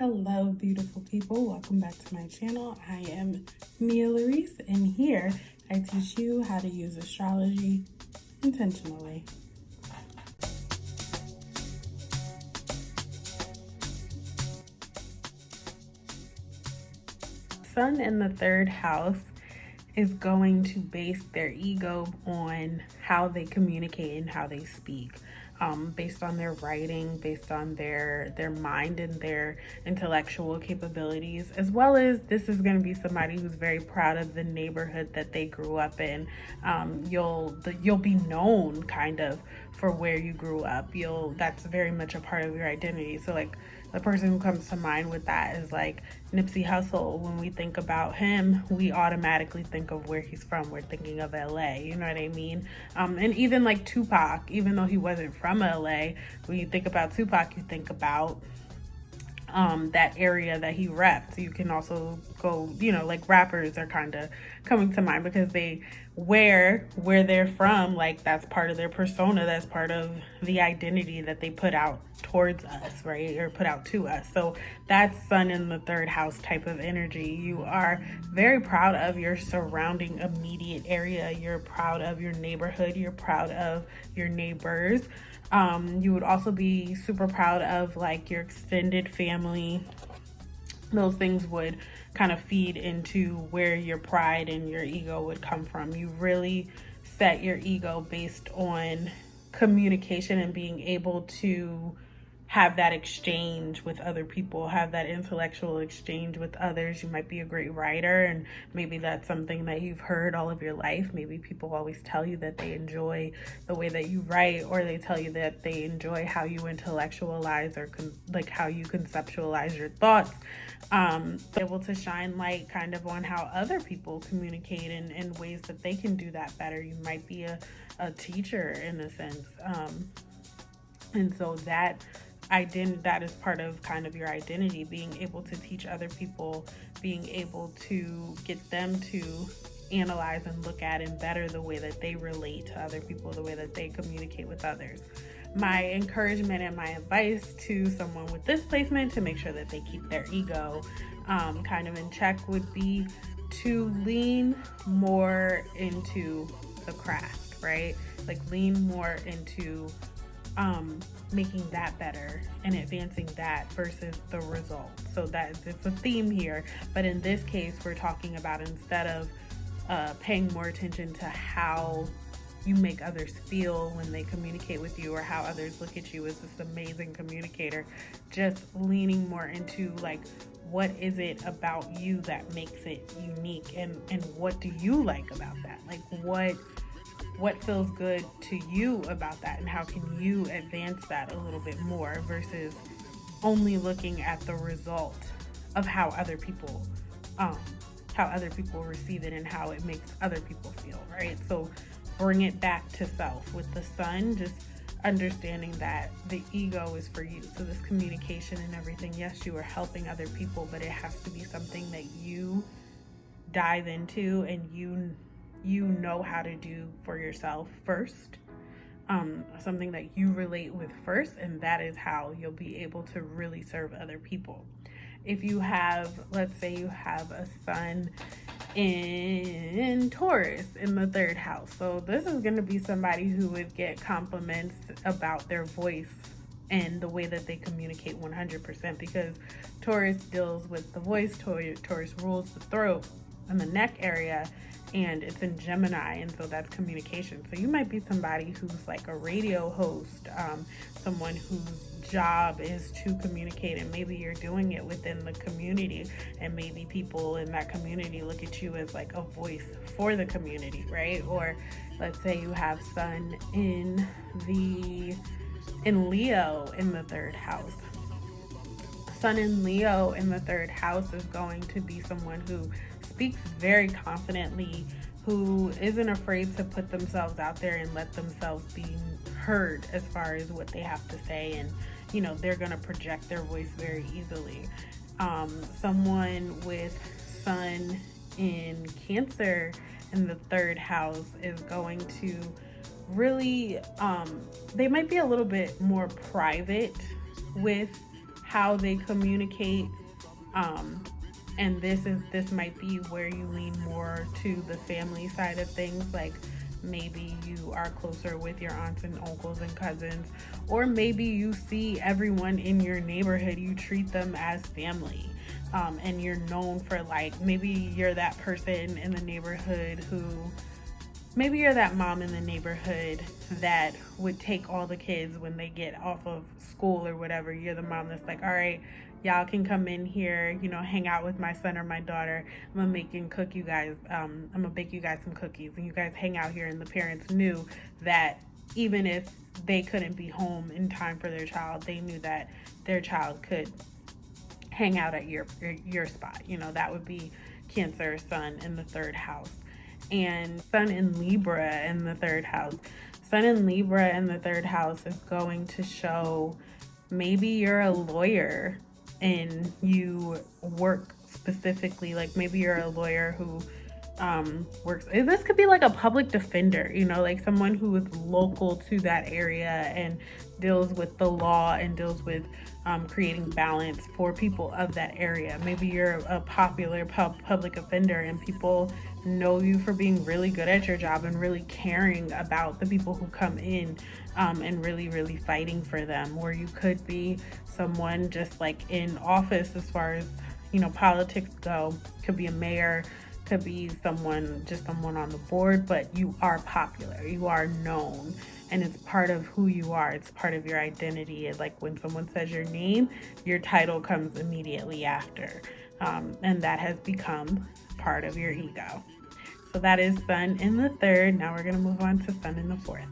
Hello, beautiful people. Welcome back to my channel. I am Mia Larice, and here I teach you how to use astrology intentionally. Sun in the third house is going to base their ego on how they communicate and how they speak. Based on their writing, based on their mind and their intellectual capabilities, as well as this is going to be somebody who's very proud of the neighborhood that they grew up in. You'll be known kind of for where you grew up. That's very much a part of your identity. So like the person who comes to mind with that is like Nipsey Hussle. When we think about him, we automatically think of where he's from. We're thinking of LA, you know what I mean? And even like Tupac, even though he wasn't from LA, when you think about Tupac, you think about that area that he repped. You can also go, like rappers are kind of coming to mind because they where they're from, like that's part of their persona, that's part of the identity that they put out towards us, right? Or put out to us. So that's Sun in the third house type of energy. You are very proud of your surrounding immediate area. You're proud of your neighborhood. You're proud of your neighbors. You would also be super proud of like your extended family. Those things would kind of feed into where your pride and your ego would come from. You really set your ego based on communication and being able to have that exchange with other people, have that intellectual exchange with others. You might be a great writer, and maybe that's something that you've heard all of your life. Maybe people always tell you that they enjoy the way that you write, or they tell you that they enjoy how you intellectualize or like how you conceptualize your thoughts. Able to shine light kind of on how other people communicate in ways that they can do that better. You might be a teacher in a sense. And so that is part of kind of your identity, being able to teach other people, being able to get them to analyze and look at and better the way that they relate to other people, the way that they communicate with others. My encouragement and my advice to someone with this placement to make sure that they keep their ego kind of in check would be to lean more into the craft, right? Like lean more into making that better and advancing that versus the result. So that it's a theme here, but in this case we're talking about, instead of paying more attention to how you make others feel when they communicate with you, or how others look at you as this amazing communicator, just leaning more into like, what is it about you that makes it unique, and what do you like about that? Like what feels good to you about that, and how can you advance that a little bit more versus only looking at the result of how other people receive it and how it makes other people feel, right? So bring it back to self with the Sun, just understanding that the ego is for you. So this communication and everything, yes, you are helping other people, but it has to be something that you dive into and you know how to do for yourself first, something that you relate with first, and that is how you'll be able to really serve other people. If you have, let's say you have a Sun in Taurus in the third house, so this is going to be somebody who would get compliments about their voice and the way that they communicate 100%, because Taurus deals with the voice. Taurus rules the throat and the neck area, and it's in Gemini, and so that's communication. So you might be somebody who's like a radio host, someone whose job is to communicate, and maybe you're doing it within the community, and maybe people in that community look at you as like a voice for the community, right? Or let's say you have Sun in Leo in the third house. Sun in Leo in the third house is going to be someone who speaks very confidently, who isn't afraid to put themselves out there and let themselves be heard as far as what they have to say, and they're going to project their voice very easily. Someone with Sun in Cancer in the third house is going to really they might be a little bit more private with how they communicate. And this might be where you lean more to the family side of things, like maybe you are closer with your aunts and uncles and cousins, or maybe you see everyone in your neighborhood, you treat them as family. And you're known for, like, maybe you're that person in the neighborhood who, maybe you're that mom in the neighborhood that would take all the kids when they get off of school or whatever. You're the mom that's like, all right, y'all can come in here, hang out with my son or my daughter. I'm gonna bake you guys some cookies, and you guys hang out here. And the parents knew that even if they couldn't be home in time for their child, they knew that their child could hang out at your spot. That would be Cancer, Sun in the third house. And Sun in Libra in the third house. Sun in Libra in the third house is going to show maybe you're a lawyer and you work specifically, like maybe you're a lawyer who works, this could be like a public defender, like someone who is local to that area and deals with the law and deals with creating balance for people of that area. Maybe you're a popular public offender and people know you for being really good at your job and really caring about the people who come in, and really, really fighting for them. Or you could be someone just like in office as far as, politics go. Could be a mayor, could be someone on the board, but you are popular, you are known, and it's part of who you are. It's part of your identity. It's like when someone says your name, your title comes immediately after, and that has become part of your ego. So that is Sun in the third. Now we're going to move on to Sun in the fourth.